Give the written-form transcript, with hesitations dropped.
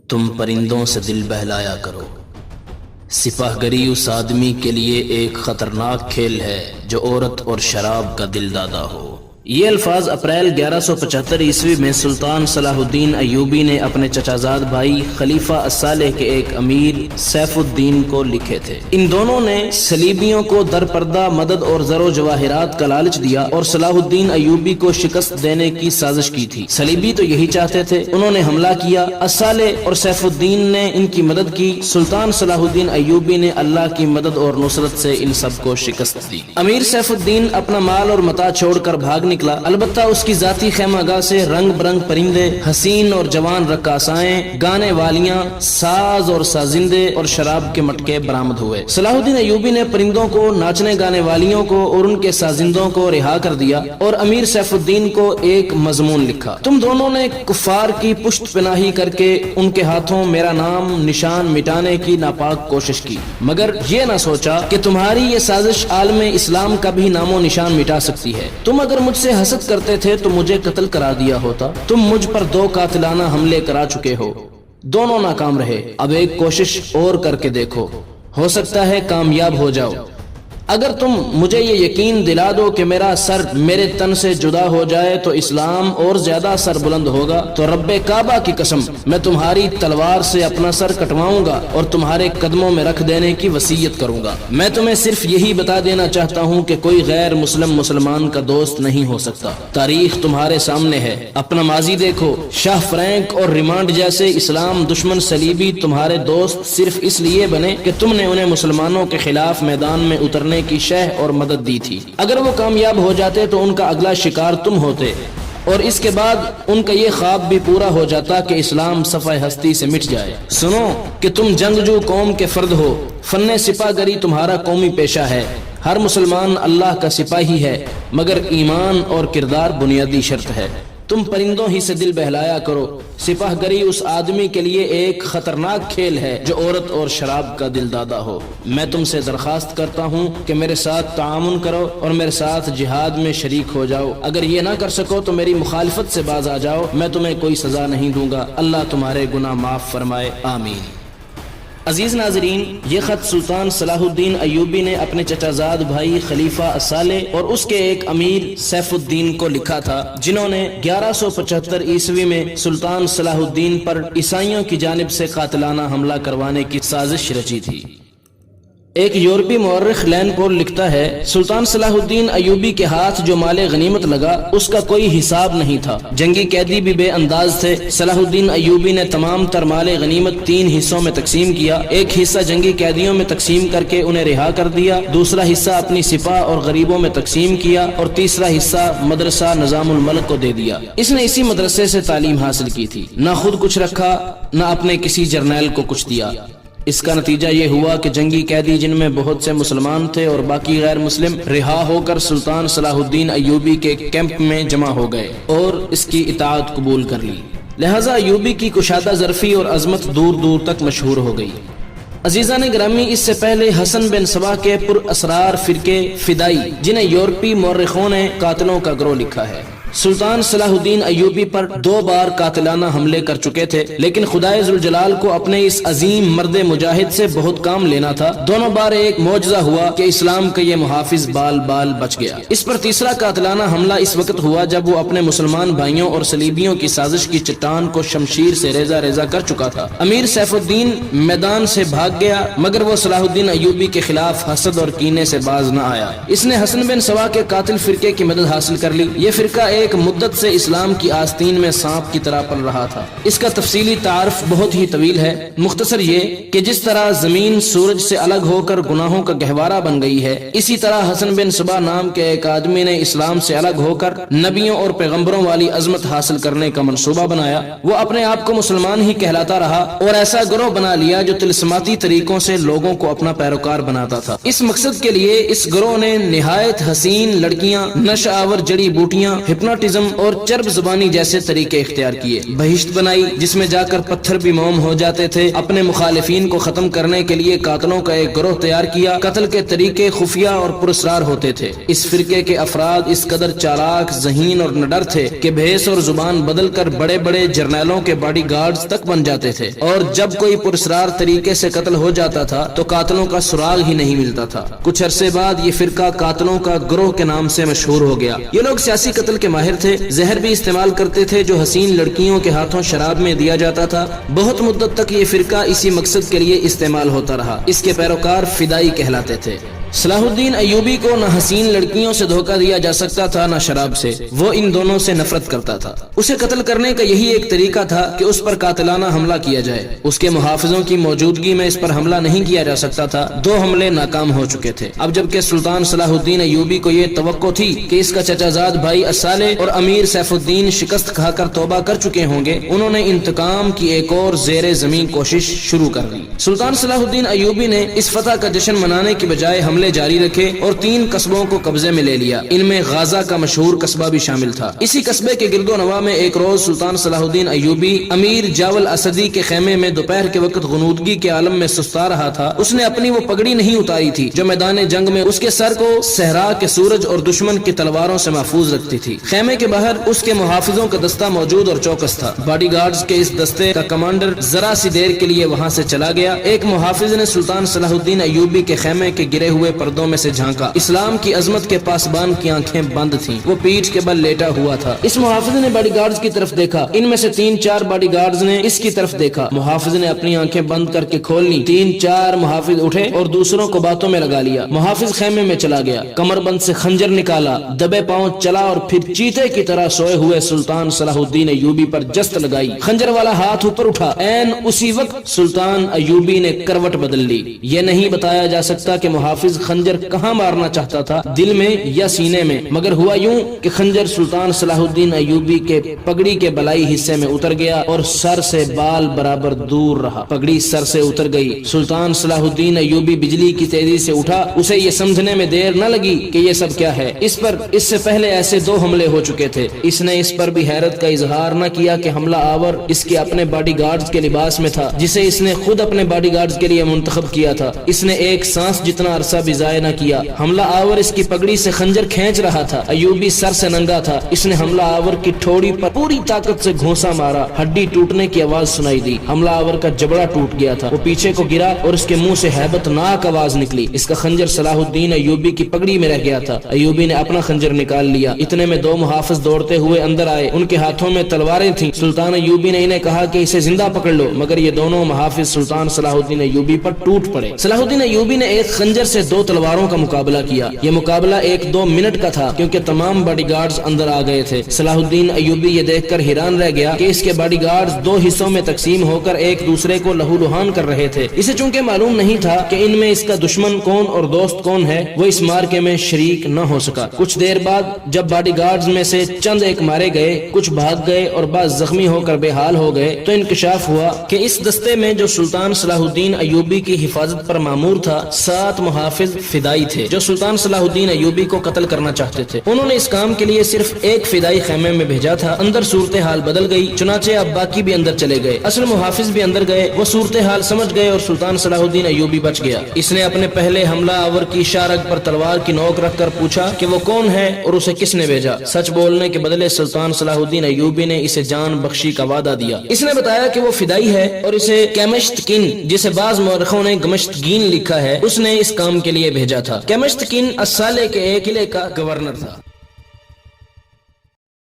تم پرندوں سے دل بہلایا کرو، سپاہ گری اس آدمی کے لیے ایک خطرناک کھیل ہے جو عورت اور شراب کا دل دادا ہو۔ یہ الفاظ اپریل 1175 عیسوی میں سلطان صلاح الدین ایوبی نے اپنے چچا زاد بھائی خلیفہ الصالح کے ایک امیر سیف الدین کو لکھے تھے۔ ان دونوں نے صلیبیوں کو در پردہ مدد اور زر و جواہرات کا لالچ دیا اور صلاح الدین ایوبی کو شکست دینے کی سازش کی تھی۔ صلیبی تو یہی چاہتے تھے۔ انہوں نے حملہ کیا، الصالح اور سیف الدین نے ان کی مدد کی۔ سلطان صلاح الدین ایوبی نے اللہ کی مدد اور نصرت سے ان سب کو شکست دی۔ امیر سیف الدین اپنا مال اور متاع چھوڑ کر بھاگ نکلا، البتہ اس کی ذاتی خیمہ گاہ سے رنگ برنگ پرندے، حسین اور جوان رقاصائیں، گانے والیاں، ساز اور سازندے اور شراب کے مٹکے برآمد ہوئے۔ صلاح الدین ایوبی نے پرندوں کو، ناچنے گانے والیوں کو اور ان کے سازندوں کو رہا کر دیا اور امیر سیف الدین کو ایک مضمون لکھا: تم دونوں نے کفار کی پشت پناہی کر کے ان کے ہاتھوں میرا نام نشان مٹانے کی ناپاک کوشش کی، مگر یہ نہ سوچا کہ تمہاری یہ سازش عالم اسلام کا بھی نام و نشان مٹا سکتی ہے۔ تم اگر مجھ سے حسد کرتے تھے تو مجھے قتل کرا دیا ہوتا۔ تم مجھ پر 2 قاتلانہ حملے کرا چکے ہو، دونوں ناکام رہے۔ اب ایک کوشش اور کر کے دیکھو، ہو سکتا ہے کامیاب ہو جاؤ۔ اگر تم مجھے یہ یقین دلا دو کہ میرا سر میرے تن سے جدا ہو جائے تو اسلام اور زیادہ سر بلند ہوگا، تو رب کعبہ کی قسم میں تمہاری تلوار سے اپنا سر کٹواؤں گا اور تمہارے قدموں میں رکھ دینے کی وصیت کروں گا۔ میں تمہیں صرف یہی بتا دینا چاہتا ہوں کہ کوئی غیر مسلمان کا دوست نہیں ہو سکتا۔ تاریخ تمہارے سامنے ہے، اپنا ماضی دیکھو۔ شاہ فرینک اور ریمانڈ جیسے اسلام دشمن صلیبی تمہارے دوست صرف اس لیے بنے کہ تم نے انہیں مسلمانوں کے خلاف میدان میں اترنے کی شہ اور مدد دی تھی۔ اگر وہ کامیاب ہو جاتے تو ان کا اگلا شکار تم ہوتے، اور اس کے بعد ان کا یہ خواب بھی پورا ہو جاتا کہ اسلام صفحہ ہستی سے مٹ جائے۔ سنو کہ تم جنگجو قوم کے فرد ہو، فن سپاہ گری تمہارا قومی پیشہ ہے۔ ہر مسلمان اللہ کا سپاہی ہے، مگر ایمان اور کردار بنیادی شرط ہے۔ تم پرندوں ہی سے دل بہلایا کرو، سپاہ گری اس آدمی کے لیے ایک خطرناک کھیل ہے جو عورت اور شراب کا دل دادا ہو۔ میں تم سے درخواست کرتا ہوں کہ میرے ساتھ تعاون کرو اور میرے ساتھ جہاد میں شریک ہو جاؤ۔ اگر یہ نہ کر سکو تو میری مخالفت سے باز آ جاؤ، میں تمہیں کوئی سزا نہیں دوں گا۔ اللہ تمہارے گناہ معاف فرمائے، آمین۔ عزیز ناظرین، یہ خط سلطان صلاح الدین ایوبی نے اپنے چچا زاد بھائی خلیفہ الصالح اور اس کے ایک امیر سیف الدین کو لکھا تھا، جنہوں نے 1175 عیسوی میں سلطان صلاح الدین پر عیسائیوں کی جانب سے قاتلانہ حملہ کروانے کی سازش رچی تھی۔ ایک یورپی مورخ لین پول لکھتا ہے، سلطان صلاح الدین ایوبی کے ہاتھ جو مال غنیمت لگا اس کا کوئی حساب نہیں تھا۔ جنگی قیدی بھی بے انداز تھے۔ صلاح الدین ایوبی نے تمام تر مال غنیمت 3 حصوں میں تقسیم کیا۔ ایک حصہ جنگی قیدیوں میں تقسیم کر کے انہیں رہا کر دیا، دوسرا حصہ اپنی سپاہ اور غریبوں میں تقسیم کیا، اور تیسرا حصہ مدرسہ نظام الملک کو دے دیا۔ اس نے اسی مدرسے سے تعلیم حاصل کی تھی، نہ خود کچھ رکھا نہ اپنے کسی جرنیل کو کچھ دیا۔ اس کا نتیجہ یہ ہوا کہ جنگی قیدی جن میں بہت سے مسلمان تھے اور باقی غیر مسلم رہا ہو کر سلطان صلاح الدین ایوبی کے کیمپ میں جمع ہو گئے اور اس کی اطاعت قبول کر لی۔ لہذا ایوبی کی کشادہ ظرفی اور عظمت دور دور تک مشہور ہو گئی۔ عزیزان گرامی، اس سے پہلے حسن بن صبا کے پر اسرار فرقے فدائی، جنہیں یورپی مورخوں نے قاتلوں کا گروہ لکھا ہے، سلطان صلاح الدین ایوبی پر 2 بار قاتلانہ حملے کر چکے تھے، لیکن خدائے ذوالجلال کو اپنے اس عظیم مرد مجاہد سے بہت کام لینا تھا۔ دونوں بار ایک معجزہ ہوا کہ اسلام کا یہ محافظ بال بال بچ گیا۔ اس پر تیسرا قاتلانہ حملہ اس وقت ہوا جب وہ اپنے مسلمان بھائیوں اور صلیبیوں کی سازش کی چٹان کو شمشیر سے ریزہ ریزہ کر چکا تھا۔ امیر سیف الدین میدان سے بھاگ گیا، مگر وہ صلاح الدین ایوبی کے خلاف حسد اور کینے سے باز نہ آیا۔ اس نے حسن بن صبا کے قاتل فرقے کی مدد حاصل کر لی۔ یہ فرقہ ایک مدت سے اسلام کی آستین میں سانپ کی طرح پل رہا تھا۔ اس کا تفصیلی تعارف بہت ہی طویل ہے، مختصر یہ کہ جس طرح زمین سورج سے الگ ہو کر گناہوں کا گہوارہ بن گئی ہے، اسی طرح حسن بن صبا نام کے ایک آدمی نے اسلام سے الگ ہو کر نبیوں اور پیغمبروں والی عظمت حاصل کرنے کا منصوبہ بنایا۔ وہ اپنے آپ کو مسلمان ہی کہلاتا رہا اور ایسا گروہ بنا لیا جو طلسماتی طریقوں سے لوگوں کو اپنا پیروکار بناتا تھا۔ اس مقصد کے لیے اس گروہ نے نہایت حسین لڑکیاں، نشہ آور جڑی بوٹیاں، ہپناٹزم اور چرب زبانی جیسے طریقے اختیار کیے، بہشت بنائی جس میں جا کر پتھر بھی موم ہو جاتے تھے، اپنے مخالفین کو ختم کرنے کے لیے قاتلوں کا ایک گروہ تیار کیا، قتل کے طریقے خفیہ اور پراسرار ہوتے تھے۔ اس فرقے کے افراد اس قدر چالاک، ذہین اور نڈر تھے کہ بھیس اور زبان بدل کر بڑے بڑے جرنیلوں کے باڈی گارڈز تک بن جاتے تھے، اور جب کوئی پراسرار طریقے سے قتل ہو جاتا تھا تو قاتلوں کا سراغ ہی نہیں ملتا تھا۔ کچھ عرصے بعد یہ فرقہ قاتلوں کا گروہ کے نام سے مشہور ہو گیا۔ یہ لوگ سیاسی قتل کے ماہر تھے، زہر بھی استعمال کرتے تھے جو حسین لڑکیوں کے ہاتھوں شراب میں دیا جاتا تھا۔ بہت مدت تک یہ فرقہ اسی مقصد کے لیے استعمال ہوتا رہا۔ اس کے پیروکار فدائی کہلاتے تھے۔ صلاح الدین ایوبی کو نہ حسین لڑکیوں سے دھوکہ دیا جا سکتا تھا نہ شراب سے، وہ ان دونوں سے نفرت کرتا تھا۔ اسے قتل کرنے کا یہی ایک طریقہ تھا کہ اس پر قاتلانہ حملہ کیا جائے۔ اس کے محافظوں کی موجودگی میں اس پر حملہ نہیں کیا جا سکتا تھا، 2 حملے ناکام ہو چکے تھے۔ اب جبکہ سلطان صلاح الدین ایوبی کو یہ توقع تھی کہ اس کا چچا زاد بھائی الصالح اور امیر سیف الدین شکست کھا کر توبہ کر چکے ہوں گے، انہوں نے انتقام کی ایک اور زیر زمین کوشش شروع کر دی۔ سلطان صلاح الدین ایوبی نے اس فتح کا جشن منانے کی بجائے حملے جاری رکھے اور 3 قصبوں کو قبضے میں لے لیا۔ ان میں غازہ کا مشہور قصبہ بھی شامل تھا۔ اسی قصبے کے گرد و نواح میں ایک روز سلطان صلاح الدین ایوبی امیر جاول اسدی کے خیمے میں دوپہر کے وقت غنودگی کے عالم میں سستا رہا تھا۔ اس نے اپنی وہ پگڑی نہیں اتاری تھی جو میدان جنگ میں اس کے سر کو صحرا کے سورج اور دشمن کی تلواروں سے محفوظ رکھتی تھی۔ خیمے کے باہر اس کے محافظوں کا دستہ موجود اور چوکس تھا۔ باڈی گارڈز کے اس دستے کا کمانڈر ذرا سی دیر کے لیے وہاں سے چلا گیا۔ ایک محافظ نے سلطان صلاح الدین ایوبی کے خیمے کے گرے ہوئے پردوں میں سے جھانکا۔ اسلام کی عظمت کے پاسبان کی آنکھیں بند تھیں، وہ پیٹھ کے بل لیٹا ہوا تھا۔ اس محافظ نے باڈی گارڈز کی طرف دیکھا، ان میں سے 3-4 باڈی گارڈز نے اس کی طرف دیکھا۔ محافظ نے اپنی آنکھیں بند کر کے کھول لی۔ 3-4 محافظ اٹھے اور دوسروں کو باتوں میں لگا لیا۔ محافظ خیمے میں چلا گیا، کمر بند سے خنجر نکالا، دبے پاؤں چلا اور پھر چیتے کی طرح سوئے ہوئے سلطان صلاح الدین ایوبی پر جست لگائی۔ خنجر والا ہاتھ اوپر اٹھا، عین اسی وقت سلطان ایوبی نے کروٹ بدل لی۔ یہ نہیں بتایا جا سکتا کہ محافظ خنجر کہاں مارنا چاہتا تھا، دل میں یا سینے میں، مگر ہوا یوں کہ خنجر سلطان صلاح الدین ایوبی کے پگڑی کے بلائی حصے میں اتر گیا اور سر سے بال برابر دور رہا۔ پگڑی سر سے اتر گئی۔ سلطان صلاح الدین ایوبی بجلی کی تیزی سے اٹھا۔ اسے یہ سمجھنے میں دیر نہ لگی کہ یہ سب کیا ہے۔ اس سے پہلے ایسے 2 حملے ہو چکے تھے۔ اس نے اس پر بھی حیرت کا اظہار نہ کیا کہ حملہ آور اس کے اپنے باڈی گارڈز کے لباس میں تھا، جسے اس نے خود اپنے باڈی گارڈز کے لیے منتخب کیا تھا۔ اس نے ایک سانس جتنا عرصہ بھی ضائع نہ کیا۔ حملہ آور اس کی پگڑی سے خنجر کھینچ رہا تھا۔ ایوبی سر سے ننگا تھا۔ اس نے حملہ آور کی ٹھوڑی پر پوری طاقت سے گھونسا مارا، ہڈی ٹوٹنے کی آواز سنائی دی۔ حملہ آور کا جبڑا ٹوٹ گیا تھا، وہ پیچھے کو گرا اور اس کے منہ سے ہیبت ناک آواز نکلی۔ اس کا خنجر صلاح الدین ایوبی کی پگڑی میں رہ گیا تھا۔ ایوبی نے اپنا خنجر نکال لیا۔ اتنے میں 2 محافظ دوڑتے ہوئے اندر آئے، ان کے ہاتھوں میں تلواریں تھیں۔ سلطان ایوبی نے انہیں کہا کہ اسے زندہ پکڑ لو، مگر یہ دونوں محافظ سلطان صلاح الدین ایوبی پر ٹوٹ پڑے۔ صلاح الدین ایوبی نے ایک خنجر سے 2 تلواروں کا مقابلہ کیا۔ یہ مقابلہ 1-2 منٹ کا تھا کیونکہ تمام باڈی گارڈز اندر آ گئے تھے۔ صلاح الدین ایوبی یہ دیکھ کر حیران رہ گیا کہ اس کے باڈی گارڈز 2 حصوں میں تقسیم ہو کر ایک دوسرے کو لہو لہان کر رہے تھے۔ اسے چونکہ معلوم نہیں تھا کہ ان میں اس کا دشمن کون اور دوست کون ہے، وہ اس مارکے میں شریک نہ ہو سکا۔ کچھ دیر بعد جب باڈی گارڈز میں سے چند ایک مارے گئے، کچھ بھاگ گئے اور بعض زخمی ہو کر بے حال ہو گئے، تو انکشاف ہوا کہ اس دستے میں جو سلطان صلاح الدین ایوبی کی حفاظت پر مامور تھا، 7 محافظ فدائی تھے جو سلطان صلاح الدین ایوبی کو قتل کرنا چاہتے تھے۔ انہوں نے اس کام کے لیے صرف ایک فدائی خیمے میں بھیجا تھا۔ اندر صورتحال بدل گئی، چنانچہ اب باقی بھی اندر چلے گئے۔ اصل محافظ بھی اندر گئے، وہ صورتحال سمجھ گئے اور سلطان صلاح الدین ایوبی بچ گیا۔ اس نے اپنے پہلے حملہ آور کی شارگ پر تلوار کی نوک رکھ کر پوچھا کہ وہ کون ہے اور اسے کس نے بھیجا۔ سچ بولنے کے بدلے سلطان صلاح الدین ایوبی نے اسے جان بخشی کا وعدہ دیا۔ اس نے بتایا کہ وہ فدائی ہے اور اسے کیمشتکن، جسے بعض مورخوں نے گمشتگین لکھا ہے، اس نے اس کام کے لیے بھیجا تھا۔ کیمشتکن الصالح کے ایک قلعے کا گورنر تھا۔